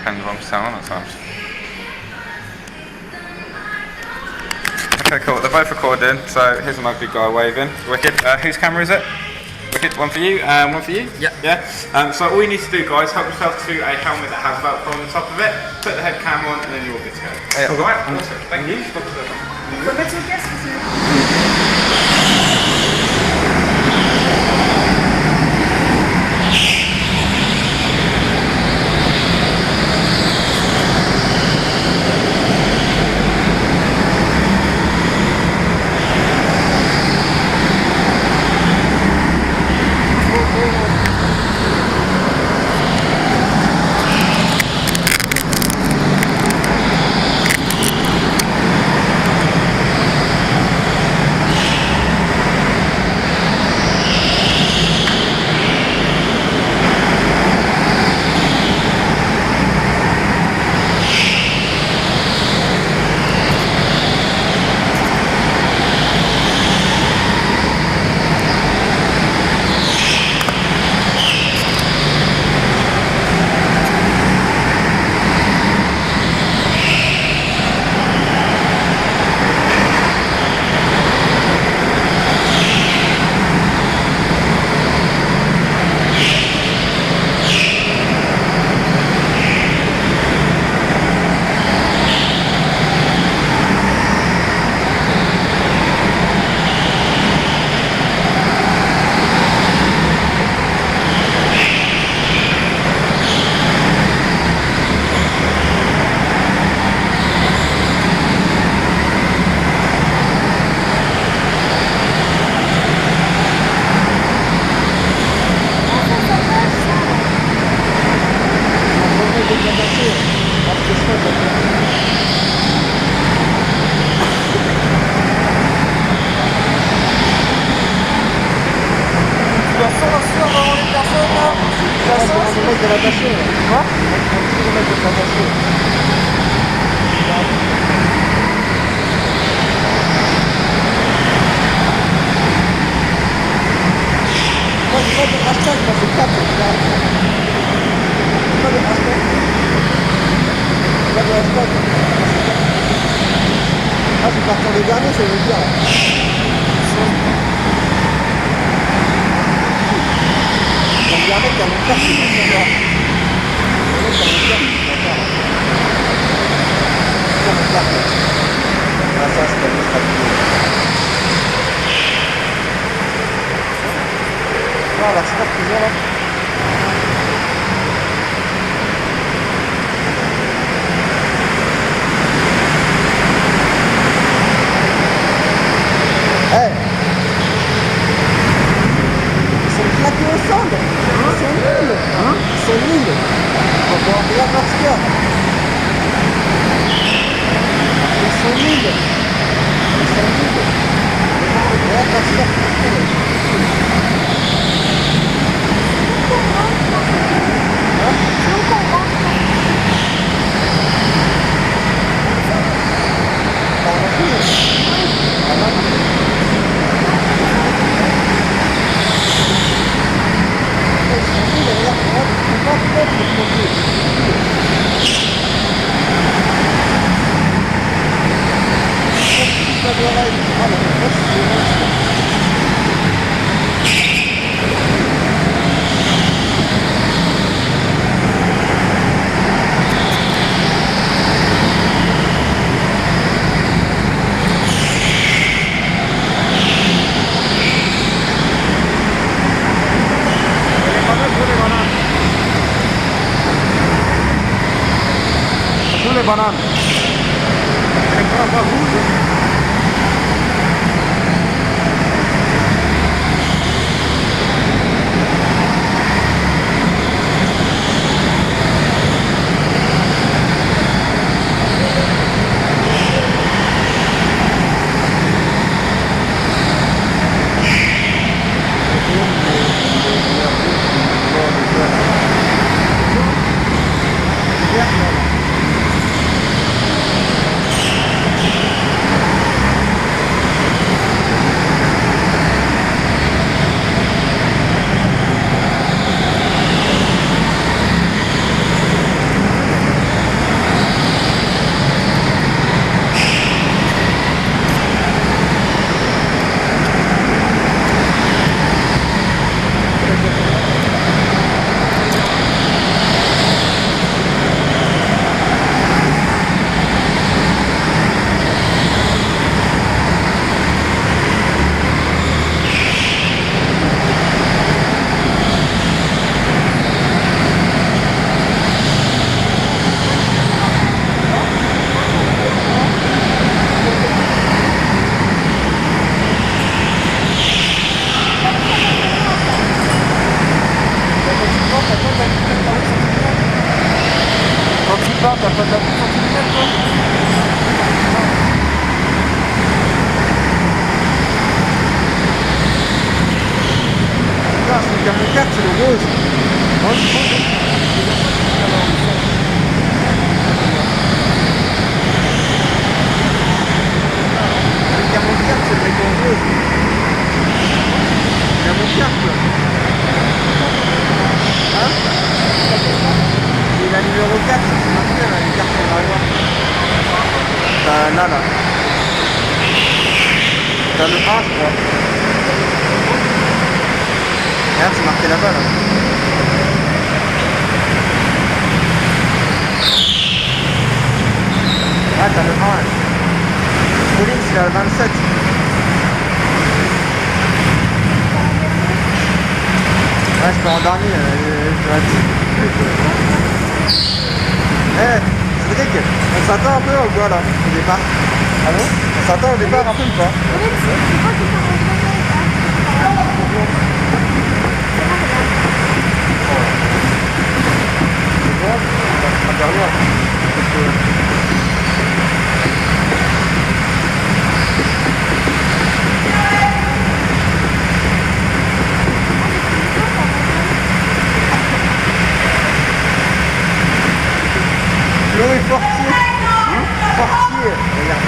depends what I'm selling at times. Okay, cool. They're both recording, so here's an ugly guy waving. Wicked. Whose camera is it? Wicked. One for you, one for you? Yeah. Yeah. So all you need to do, guys, help yourself to a helmet that has Velcro on the top of it, put the head cam on, and then you're all good to go. Yeah. Alright, awesome. Thank you. Banane. Putain, t'as pas de la puissance centimètre, toi? Putain, c'est le camion 4, c'est le rose. Le camion 4, c'est le mec en rose. Le camion 4, là. Hein? Et la numéro 4, c'est marqué, là, les cartes en arrière. Là. T'as le 1, je crois. Regarde, c'est marqué là-bas, là. Ah, t'as le 1, là. Pauline, c'est la 27. Ouais, c'est pas en dernier, je dois dire. Cédric, on s'attend un peu ou quoi, là, au départ? Ah bon? On s'attend au départ un peu ou pas? Chloé Fortier. Fortier, regarde.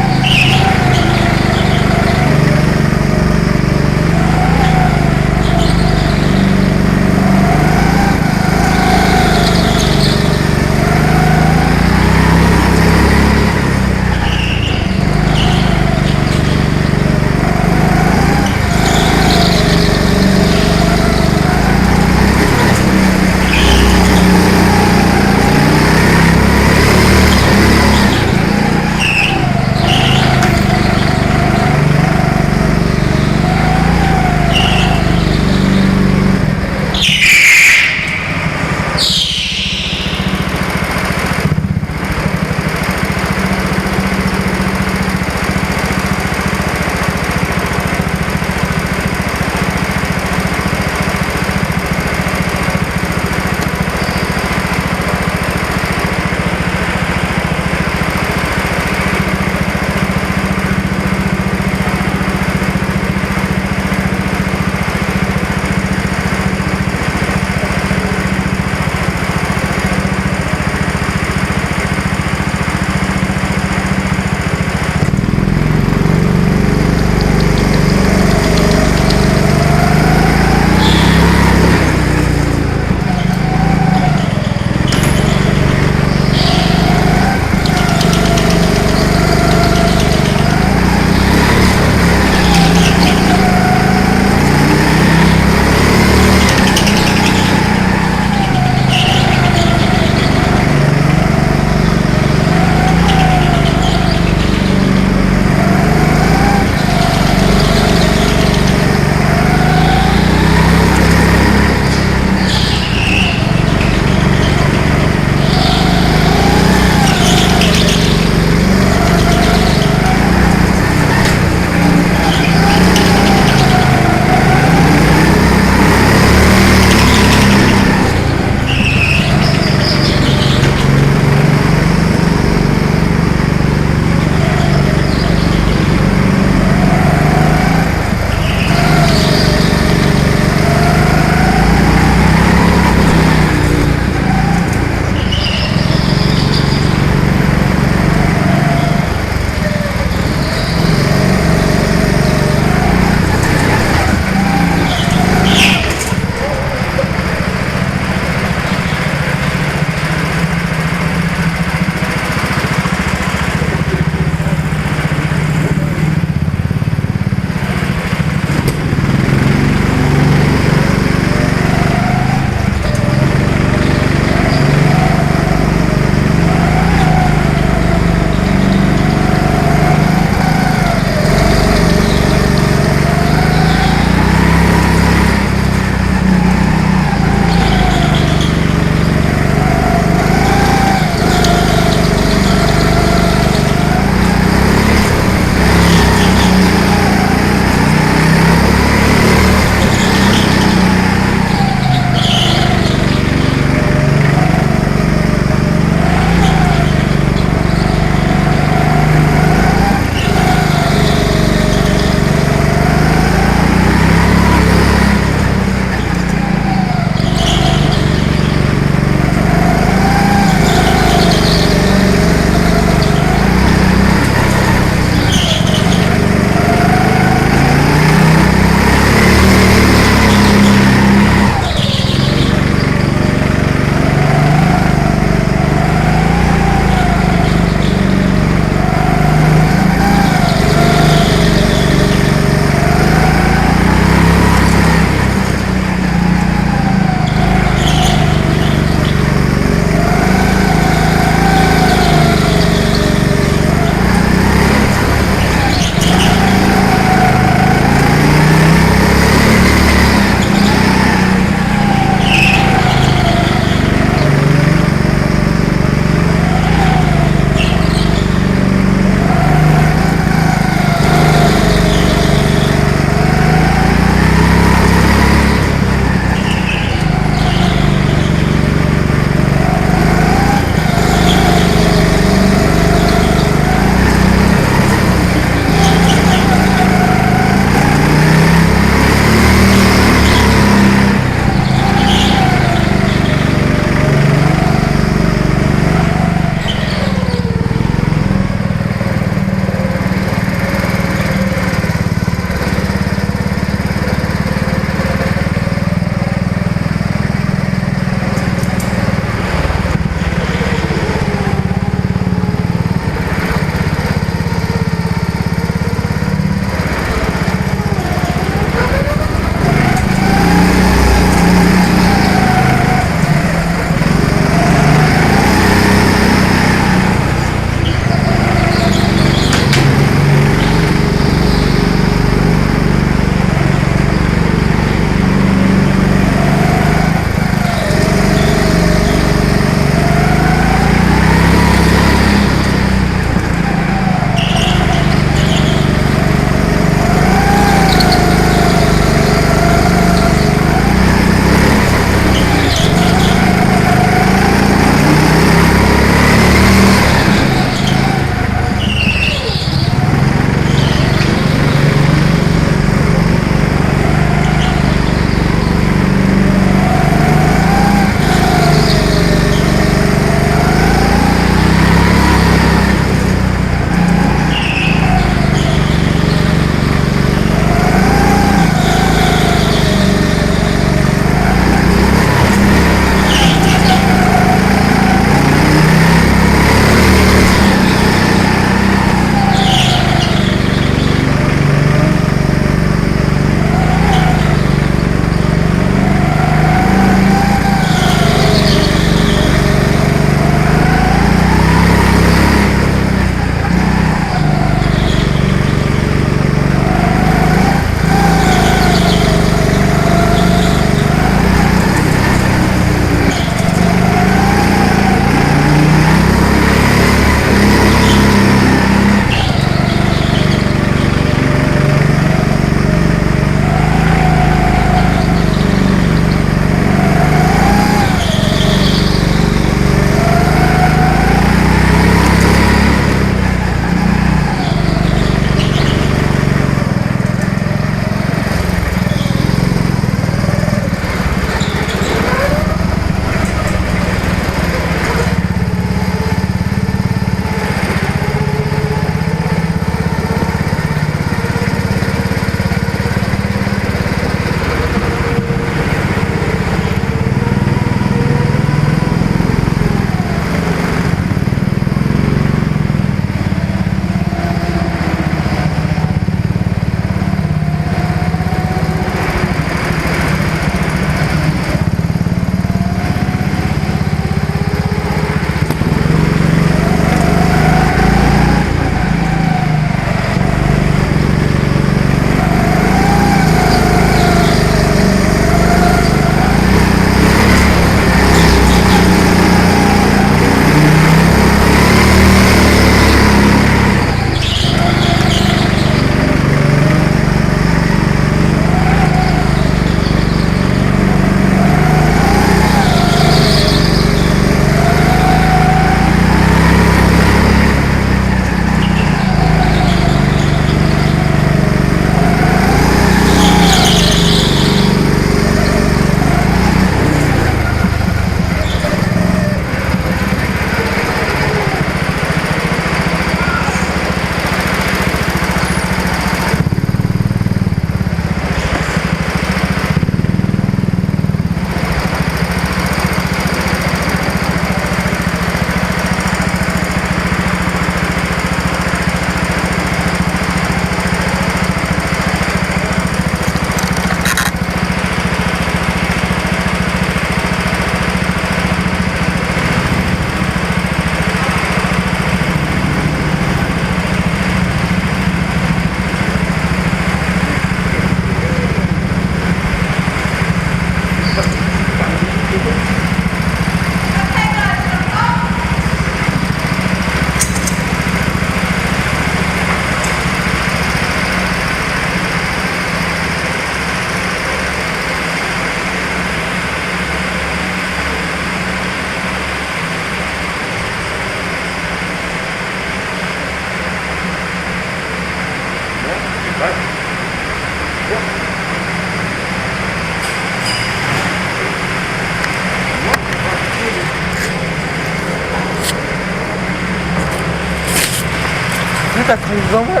t'as fini devant moi.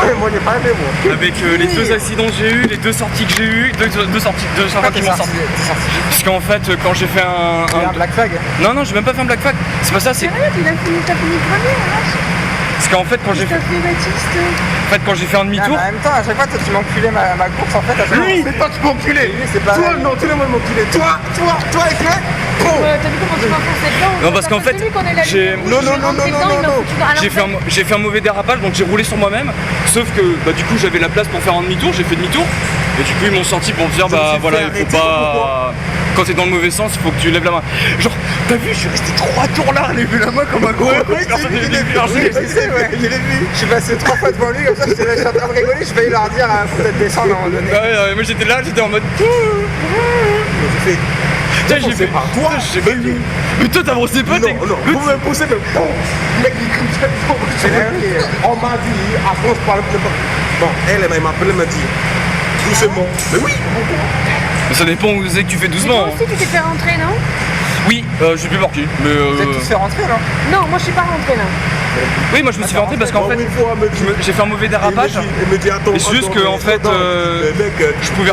Ouais, moi j'ai pas aimé moi. Avec les deux accidents que j'ai eu, les deux sorties que j'ai eu, deux sorties qui m'ont sorti. Parce qu'en fait, quand j'ai fait un black flag. Non, j'ai même pas fait un black flag. C'est pas ça, c'est. Sérieux, t'as fini premier, vache. Parce qu'en fait, quand j'ai fait. Baptiste. En fait, quand j'ai fait un demi-tour. En même temps, à chaque fois, toi, tu m'enculais ma course en fait. À chaque fois. Lui, c'est toi qui m'enculais. C'est pas. Toi, non, tous les mois m'enculais. Toi, et toi. T'as vu comment tu m'as foncé dedans? Non, parce qu'en fait, j'ai. Non. J'ai fait un mauvais dérapage, donc j'ai roulé sur moi-même. Sauf que du coup j'avais la place pour faire un demi-tour, j'ai fait demi-tour. Et du coup ils m'ont sorti pour me dire bah voilà, il faut pas. Quand t'es dans le mauvais sens, il faut que tu lèves la main. Genre, t'as vu, je suis resté 3 tours là, lever la main comme un gros. Je l'ai vu. Je suis passé 3 fois devant lui, comme ça, j'étais là, je suis en train de rigoler, je faillis leur dire, faut peut-être descendre à un moment donné. Ouais, moi j'étais là, j'étais en mode. Tiens, j'ai fait par toi, j'ai pas vu. Mais toi t'as brossé pas, t'es. Non, vous me poussez, mais bon, le mec il crie on m'a dit, après on se parle de. Bon, elle m'a appelé, elle m'a dit, doucement. Mais oui, Mais ça dépend où c'est que tu fais doucement. Toi aussi, tu t'es fait rentrer, non? Oui, je suis plus parti. Mais. vous êtes tous fait rentrer là? Non, moi je suis pas rentré là. Oui, moi je me suis fait rentrer parce qu'en fait, j'ai fait un mauvais dérapage. Et c'est juste que en fait, je pouvais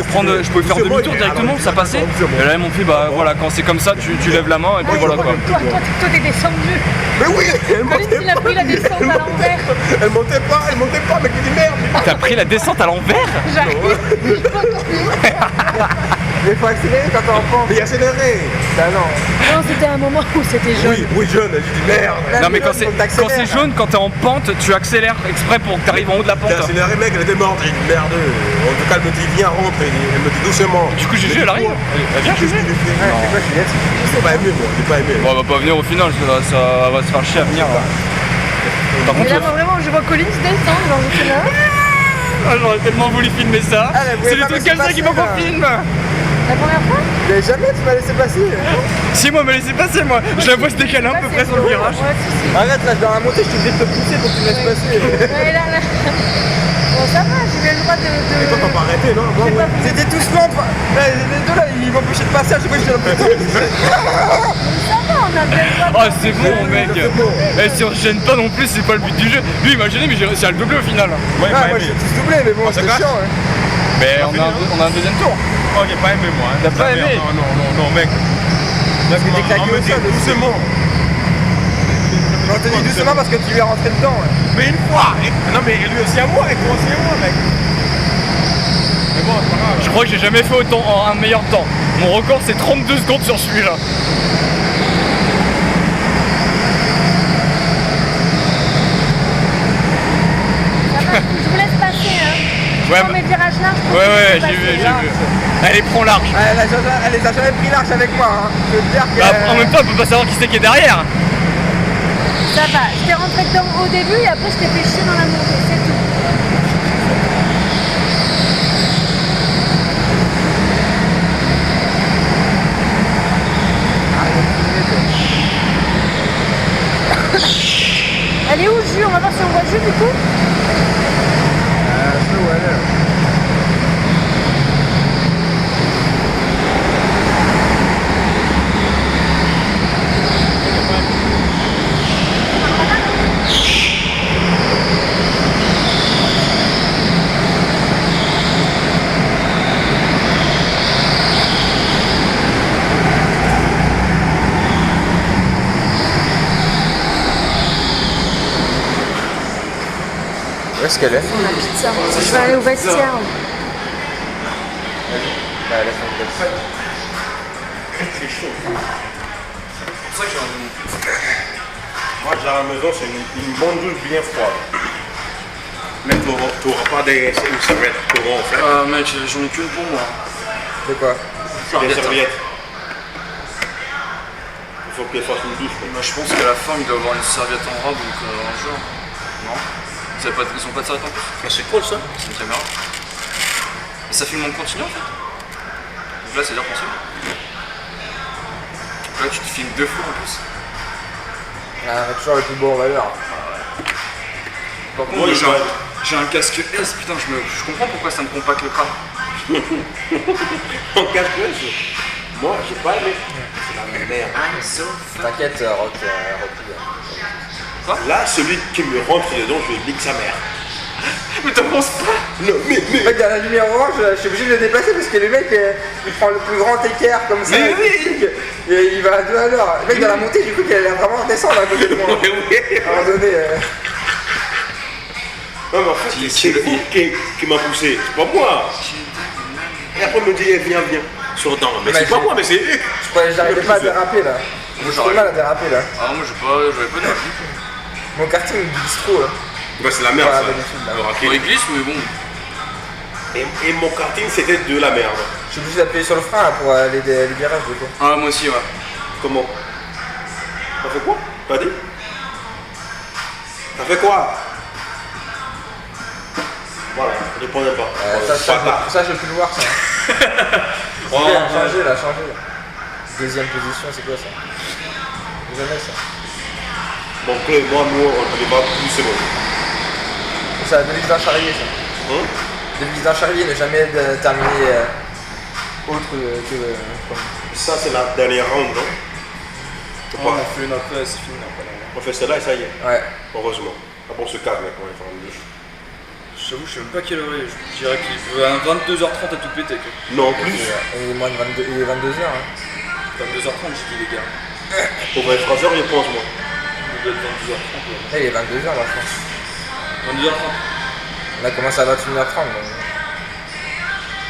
faire demi-tour directement, ça passait. Et là ils m'ont fait bah voilà, quand c'est comme ça, tu lèves la main et puis voilà quoi. Toi t'es descendu. Mais oui, elle Colin, il a pris la descente à l'envers. Elle montait pas, mais qui dit merde. T'as pris la descente à l'envers? J'arrive. Mais faut accélérer quand t'es enfant. Mais accélérer. Bah non. Non, c'était un moment où c'était jaune. Oui, jaune, j'ai dit merde. Non mais quand c'est jaune, quand t'es en pente, tu accélères exprès pour que t'arrives en haut de la pente. J'ai accéléré, mec, elle était morte. J'ai dit merde. En tout cas, elle me dit viens rentre. Elle me dit doucement. Du coup Gégé elle arrive. Elle vient Gégé. J'ai pas aimé moi, j'ai pas aimé. Bon, elle va pas venir au final, ça va se faire chier à venir. Par Mais contre, là, moi, vraiment, je vois Colin descendre, genre j'étais là. j'aurais tellement voulu filmer ça. C'est des pas trucs me comme ça laisser qui m'ont passer, qu'on filme. La première fois? Mais jamais tu m'as laissé passer. Si moi, me laissez passer moi. Je la vois se décaler un peu près sur le virage. Ouais, si. Arrête là, je dois la monter, je suis obligé de te pousser pour que tu me laisses passer. Ouais, là. Bon, ça va, j'ai eu le droit de. Et toi t'as pas arrêté, non? C'était tous lents. Les deux là, ils m'empêchaient de passer à chaque fois que j'étais là. Ça va, on a bien le droit. Oh c'est bon mec. Et si on se gêne pas non plus, c'est pas le but du jeu. Lui il m'a gêné mais j'ai réussi à le doubler au final. Ouais, moi j'ai tous doublé, mais bon, c'était chiant. Mais on a un deuxième tour. Oh, j'ai pas aimé moi. T'as pas aimé? Non, mec. Parce que t'es claqué au sol, doucement. On te dit doucement parce que tu lui es rentré dedans. Mais une fois. Non, mais lui aussi à moi, et toi aussi à moi, mec. Mais bon, c'est pas grave. Je crois que j'ai jamais fait autant un meilleur temps. Mon record c'est 32 secondes sur celui-là. Ça va, je vous laisse passer, hein. Ouais, Dans mes virages larges. ouais, j'ai vu. Allez, prends large. Elle les a jamais pris large avec moi. Hein. Je veux te dire que. En même temps, on peut pas savoir qui c'est qui est derrière. Ça va, je t'ai rentré dedans au début et après je t'ai fait chier dans la montée, c'est tout. Elle est où le jus? On va voir si on voit le jus du coup. Où est-ce qu'elle est? La pizza. Je vais aller au vestiaire. Moi, j'ai à la maison, c'est une bonne douche bien froide. Même tu n'auras pas une serviette pour en fait. Mec, j'en ai qu'une pour moi. C'est quoi? Des serviettes. Il faut qu'elle fasse une douche. Bah, je pense qu'à la fin, il doit avoir une serviette en robe, donc un jour. Non? Ils ont pas de serviette en plus? C'est cool ça. C'est une caméra. Et ça filme en continu en fait. Donc là, c'est dire qu'on filme. Là, tu te filmes 2 fois en plus. Toujours le plus beau en valeur. Par contre, Oui, j'ai un casque S, putain, je comprends pourquoi ça me compacte le crâne. En casque, moi, j'ai pas aimé. C'est la merde. T'inquiète, Rock. Là, celui qui me rentre dedans, je lui nique sa mère. Mais t'en penses pas? Non, mais. Le mec dans la lumière orange, je suis obligé de le déplacer parce que le mec il prend le plus grand écart comme ça. Mais oui. Et il va à 2 à l'heure. Le mec dans la montée, du coup, il allait vraiment descendre à côté de moi. Oui, oui. À un moment donné. Non, mais en fait, c'est lui qui m'a poussé, c'est pas moi. Et après, il me dit, eh, viens. Sur le temps. Mais c'est pas moi, mais c'est lui. J'arrivais pas à déraper là. J'ai trop mal à déraper là. Ah, moi j'avais pas de Mon karting il glisse trop là. Bah, c'est la merde, Voilà, ça. d'habitude, là. Le raquet. Il glisse, mais bon. Et mon karting, c'était de la merde. Je suis obligé d'appuyer sur le frein là, pour les virages du coup. Ah, moi aussi, ouais. Comment? T'as fait quoi? T'as dit? T'as fait quoi? Voilà, répondez pas. Ça je peux le voir ça. Oh, Changer là. Deuxième position, c'est quoi ça? Jamais ça. Bon, Clay, moi, nous, on n'est pas plus, c'est bon. C'est la devise d'un charrier ça. Hein? Devise d'un charrier, ne jamais terminer autre que. Ça, c'est la dernière round, non? on a fait une après, c'est fini après. On fait celle-là et ça y est. Ouais. Heureusement. Après, on se calme, mec, on va faire une douche. J'avoue, je sais même pas quelle heure il est. Je dirais qu'il peut à 22h30 à tout péter. Quoi. Non, plus. Il est moins de 22, il est 22h. Hein. 22h30, j'ai dit les gars. Au vrai Fraser, je pense, moi. Il doit être 22h30. Il est 22h moi je pense. 22h30. On a commencé à 21h30 donc.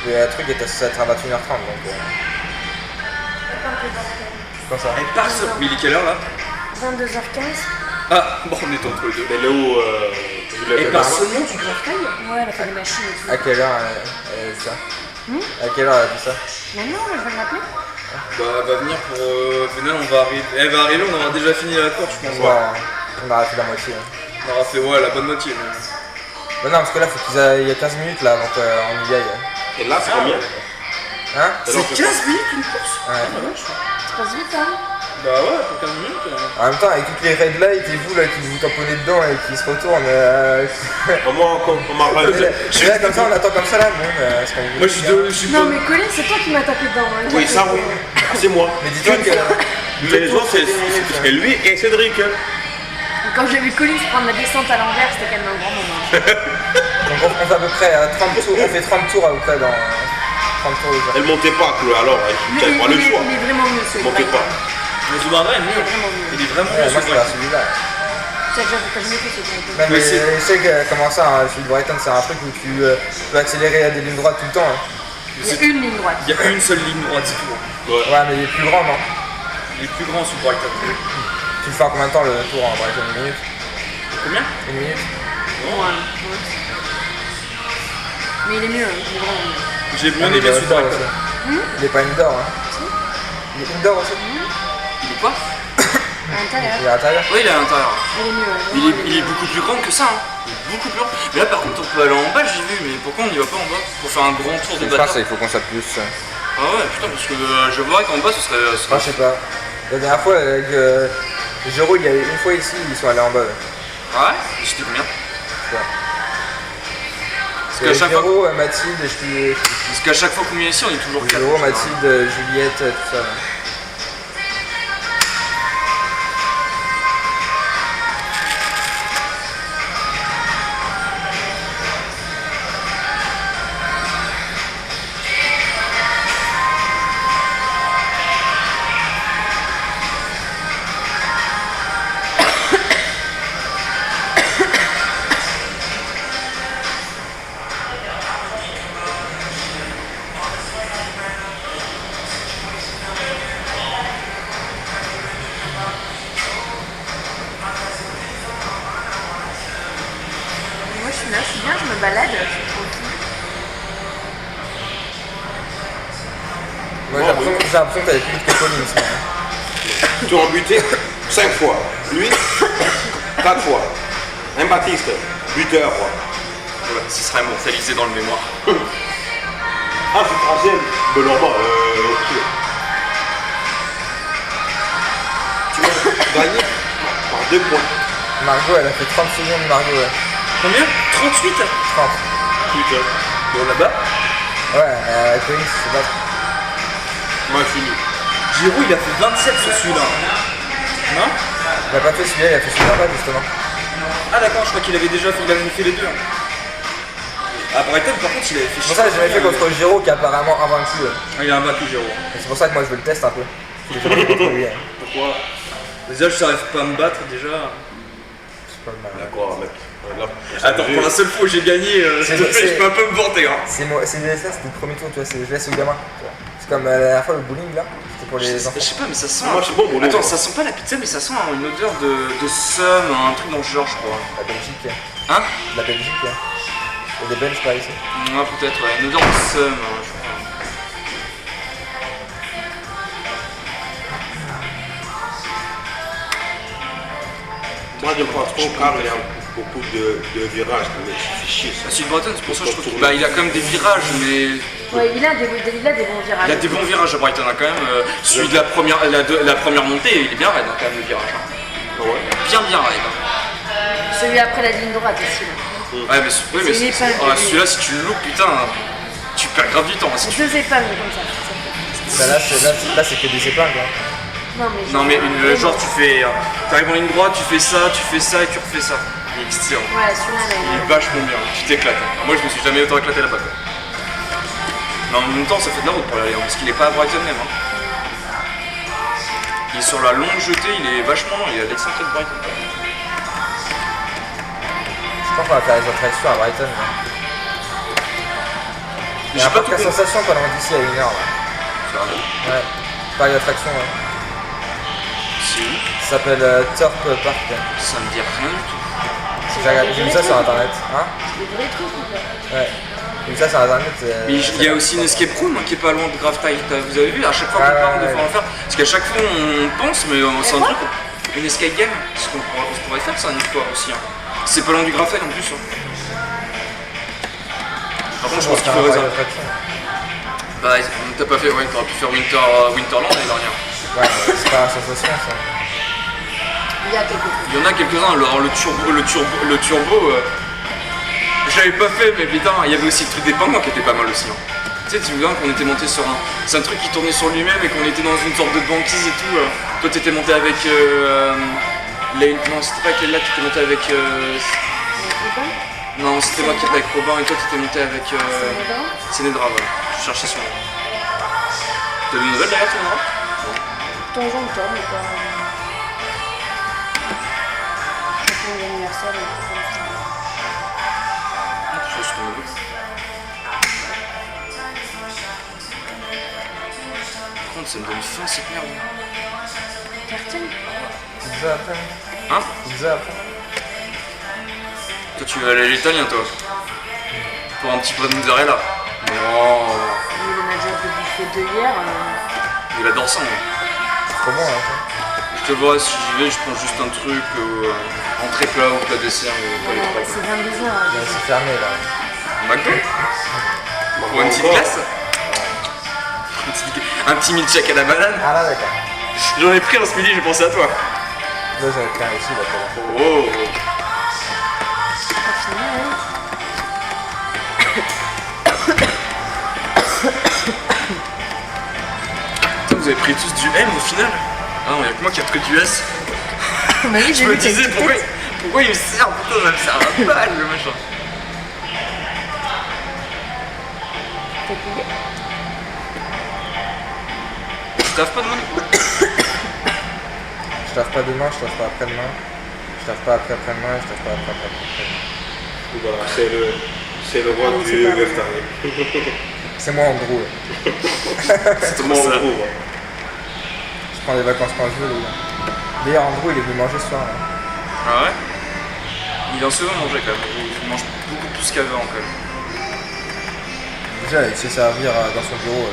Le truc est censé être à 21h30 donc. Comme ça. Et passe. Mais il est quelle heure là? 22h15. Ah, bon, on est entre les deux. Mais Léo, je l'ai Et fait par là. seulement tu travailles? Ouais, elle a fait des machines et tout. À quelle heure elle a dit ça À quelle heure elle a dit ça Maintenant, je vais l'appeler. Bah, elle va venir pour. Final, on va arriver. Elle va arriver, on aura déjà fini la course, je pense. Ouais, on aura fait la moitié. Hein. On aura fait, ouais, la bonne moitié. Mais... Bah non, parce que là, faut qu'ils aillent, il y a 15 minutes là avant qu'on y aille. Et là, c'est combien? Hein C'est 15 minutes une course? Ouais. Ça passe vite, hein. Bah ouais, pour 15 minutes. En même temps, avec toutes les red lights et vous là qui vous tamponnez dedans et qui se retournent. Moi, on m'a rajouté. Là, comme ça, on attend comme ça là. Bon, ce qu'on Moi, je suis Non, mais Colin, c'est toi qui m'as tapé dedans. Hein. Oui, ça, oui. Ah, c'est moi. Mais dis-toi que. Mais les autres, c'est lui et Cédric. Quand j'ai vu Colin se prendre la descente à l'envers, c'était quand même un grand moment. Donc on fait à peu près 30 tours, on fait 30 tours à peu près dans 30 tours déjà. Elle montait pas, Chloé, alors Mais elle pas le choix. il est vraiment mieux ce Montez pas. Mais Zubarra est mieux. Il est vraiment Ouais, mieux moi ce je préfère celui-là. C'est déjà que je l'ai fait ce Brighton. Non, mais Mais c'est- je sais que comment ça, hein, celui de Brighton c'est un truc où tu peux accélérer à des lignes droites tout le temps. Hein. Il y a une ligne droite. Il y a une seule ligne droite, c'est tout. Ouais, mais il est plus grand, non? Il est plus grand sur Brighton. Tu le fais en combien de temps le tour en Brighton? Une minute? Combien? Une minute? Ouais. Mais il est mieux, hein. Il est vraiment mieux. J'ai bien Ah, mais aimé il est sur indoor Brighton. aussi. Il est pas indoor, hein? Il est indoor aussi? Il est quoi? À l'intérieur, Il est à l'intérieur? Oui, il est à l'intérieur. il est mieux. Ouais. Il est beaucoup plus grand que ça. Hein. Il est beaucoup plus grand. Mais là, par contre, on peut aller en bas, j'ai vu. Mais pourquoi on n'y va pas en bas? Pour faire un grand tour de Je bâtard. pense qu'il faut qu'on soit plus. Ah ouais, putain, parce que je vois qu'en bas, ce serait. Moi je sais pas. La dernière fois avec Jero, il y avait une fois ici, ils sont allés en bas. Ah ouais? C'était combien? Parce qu'à chaque Jero, Mathilde, je Parce qu'à chaque fois qu'on vient ici, on est toujours 4. Jero, Mathilde, Juliette, tout ça. Là. Moi, je suis là, je suis bien, je me balade, je suis tranquille. Moi j'ai l'impression que t'avais plus vite que Pauline ce moment. Tu as buté 5 fois. Lui, 4 fois. Un Baptiste, buteur, quoi. Ouais, ce serait immortalisé dans le mémoire. Ah, c'est troisième. Mais normal, ok. Tu vas gagner par 2 points. Margot, elle a fait 30 secondes, Margot, ouais. Combien? 38? 30. Putain. Bon, là-bas. Ouais, Pauline, c'est pas. Moi, je suis nul. Giroud, il a fait 27 sur celui-là. Non? Il a pas fait celui-là, il a fait celui là-bas justement. Ah d'accord, je crois qu'il avait déjà fait, il avait fait les deux. À Brighton, par contre, il avait fait. C'est pour ça que j'avais fait contre Giro qui est apparemment invaincu. Ah, il a invaincu Giro. Et c'est pour ça que moi je veux le tester un peu. Faut que je joue contre lui, hein. Pourquoi? Déjà, je n'arrive pas à me battre déjà. C'est pas le mal. D'accord, mec. Là, Attends, pour la seule fois où j'ai gagné, s'il te plaît, je peux un peu me vanter. Hein. C'est ça, c'était le premier tour, tu vois, je laisse au gamin. tu vois. C'est comme la dernière fois le bowling là, c'était pour les Je enfants. sais pas, mais ça sent. Moi, c'est bon, mon Attends, livre. ça sent pas la pizza, mais ça sent une odeur de seum, un truc dans ce genre, je crois. La Belgique, Hein? la Belgique. Il y a des Belges par ici. Ouais, peut-être, ouais. Une odeur de seum, je crois. Moi, j'aime pas trop car il y a beaucoup de virages, mais c'est chier ça. Sud Brighton, c'est pour ça que je trouve qu'il il a quand même des virages, mais Ouais, il a des bons virages. il a des bons virages à Brighton hein, quand même. Celui de la première montée, il est bien raide hein, quand même le virage. Hein. Ah ouais. Bien raide. Hein. Celui après la ligne droite aussi. Là. Ouais, mais, C'est une épingle. celui-là, si tu le loupes, putain, tu perds grave du temps. Hein, si C'est tu... deux épingles comme ça. Bah, là c'est que des épingles. Hein. Non, mais genre, tu fais. T'arrives en ligne droite, tu fais ça et tu refais ça. Il est Ouais, celui-là, Il là. est vachement bien, tu t'éclates. Hein. Moi je me suis jamais autant éclaté là-bas quoi. Mais en même temps ça fait de la route pour y aller, hein, parce qu'il est pas à Brighton même. Hein. Il est sur la longue jetée, il est vachement long, il est à l'excentré de Brighton. Je pense qu'on va faire les attractions à Brighton. Là. Il y a un J'ai pas parc tout à compris. sensation pendant d'ici à 1 heure là. Ouais. Parc d'attraction, ouais. C'est où? Ça s'appelle Turf Park. Ça me dit rien du tout. J'ai vu ça sur internet. Hein? Des vrais trucs ou pas? Ouais. J'ai vu ça sur internet. Mais il y a aussi une escape room hein, qui est pas loin de Gravetile. Vous avez vu, à chaque fois qu'on Ouais, parle, ouais, des fois ouais. en faire. Parce qu'à chaque fois on pense, mais c'est un truc. Une escape game, ce qu'on pourrait faire, c'est une histoire aussi. Hein. C'est pas loin du Gravetile en plus. Hein. Par contre, je pense qu'il faut réserver. Bah, t'as pas fait, ouais, t'aurais pu faire Winterland l'année dernière. Ouais, c'est pas la sensation ça. Il y a quelque chose. Il y en a quelques-uns, alors le turbo, je l'avais pas fait, mais putain, il y avait aussi le truc des pingouins qui était pas mal aussi. Hein. Tu sais, tu vois qu'on était monté sur un. C'est un truc qui tournait sur lui-même et qu'on était dans une sorte de banquise et tout. Toi, t'étais monté avec. Non, c'était pas avec Leila, t'étais monté avec. Non, c'était moi qui étais avec Robin et toi, t'étais monté avec. Sénédra, ouais. Je cherchais son nom. T'as des nouvelles d'ailleurs, Sénédra? De temps en temps, mais pas. Chacun d'anniversaire, et tout comme ça. Je sais pas. Par contre, ça me donne faim cette merde. Tartine. Pizza après. Hein? Pizza après. Toi, tu veux aller à l'italien, toi? Pour un petit peu de mozzarella. Non. Il en a déjà bouffé deux hier. Il adore ça, moi. C'est trop bon hein. Je te vois, si j'y vais, je prends juste un truc, entrée plat ou plat dessert, mais pas les trois. C'est 22 heures. Ouais, c'est fermé là. McDo? Pour une petite glace? Un petit milkshake à la banane? Ah là d'accord. J'en ai pris un ce midi, j'ai pensé à toi. Là j'en ai pris un ici là pour Oh. Pas fini, hein. Putain, vous avez pris tous du M au final? Ah non, y'a que moi qui a pris du S. Mais oui, Je me disais pourquoi il me sert? Putain, ça me sert à balle le machin. Tu taffes pas demain du coup? Je taffe pas demain, je taffe pas après-demain. Je taffe pas après-après-demain, je taffe pas après-après-demain. Voilà, c'est le roi du vegetarien. C'est moi Andrew. C'est trop Moi, on ça. trouve. Je prends des vacances quand je veux. les gars. D'ailleurs Andrew il est venu manger ce soir. Là. Ah ouais? Il vient souvent manger quand même, il mange beaucoup plus qu'avant quand même. Déjà il sait servir dans son bureau.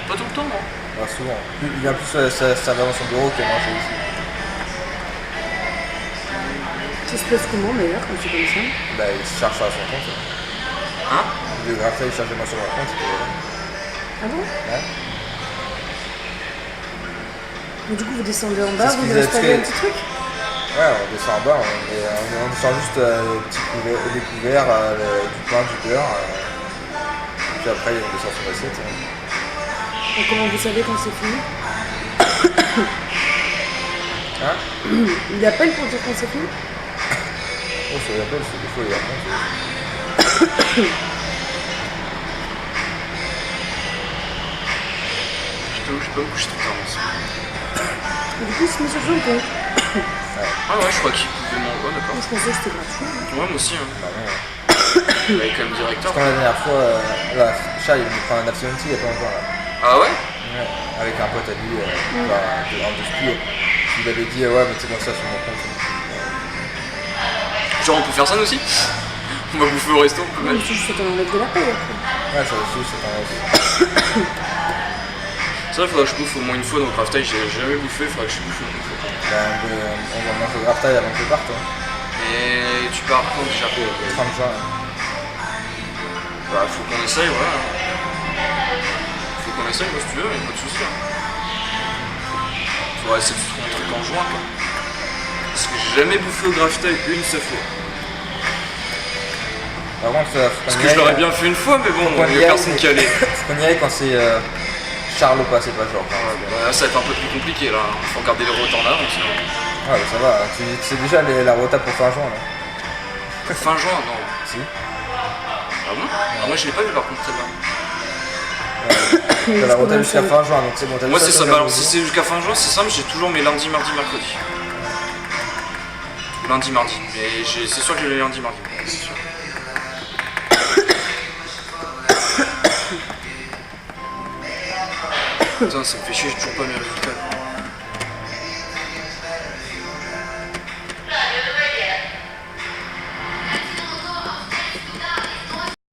Pas tout le temps, non? Bah, souvent. Il vient plus servir dans son bureau que manger ici. Ça se passe comment d'ailleurs quand c'est comme ça? Bah il se charge à son compte. Hein? Le graphie il charge moi sur mon compte. Ah bon? Ouais. Mais du coup vous descendez en bas, C'est ce vous qu'ils installez avaient un petit truc? Ouais, on descend en bas, on descend juste des couverts, du pain, du beurre. Puis après, on descend son assiette. Et comment vous savez quand c'est fini? Hein? Il appelle pour dire quand c'est fini? Oh, ça l'appelle, c'est des fois il y a rien. Je t'avoue, je sais pas me coucher trop tard, moi aussi. Du coup, il se met sur son compte. Ah ouais, je crois qu'il pouvait m'en... Oh d'accord. Je pensais que c'était gratuit. Ouais, moi aussi. Hein. Bah non. Il avait quand même directeur. Quand la dernière fois, là, Chat, il me prend un Afternoon Tea il y a pas longtemps là. Ah ouais? Ouais, avec un pote à lui, un de Spio. Il avait dit, ouais, mettez-moi ça sur mon compte. Genre on peut faire ça nous aussi? On va bouffer au resto, on peut Même mettre. si je fais t'en mettre de la paye après. Ouais, ça aussi, c'est un aussi. C'est vrai, il faudra que je bouffe au moins une fois dans Craft Eye, j'ai jamais bouffé, il faudra que je bouffe au moins une fois. On va manger au Craft Eye avant que je parte. Hein. Et tu pars quand déjà? 30 juin. Bah faut qu'on essaye, voilà. Faut qu'on essaye, moi si tu veux, y'a pas de soucis. Hein. Faudra essayer de se trouver un truc en juin quoi. Parce que j'ai jamais bouffé au Craft Eye une seule fois. Par contre, Parce que je l'aurais bien fait une fois, mais bon, il y a personne qui allait. Faut qu'on y aille quand c'est Charles au pas, c'est pas genre. Bah, ça va être un peu plus compliqué là, faut regarder les routes en avant sinon. Ouais, mais ça va, tu sais déjà la rota pour fin juin là. Fin juin, non. Si. Ah bon? Ah, moi je l'ai pas vu par contre celle-là. T'as la rota jusqu'à fin juin, donc c'est bon. Moi c'est ça, bah, alors si c'est jusqu'à fin juin, c'est simple, j'ai toujours mes lundis, mardi, mercredi. Lundi, mardi, mais c'est sûr que j'ai les lundis, mardi, c'est sûr. Putain, ça me fait chier, j'ai toujours pas mes résultats.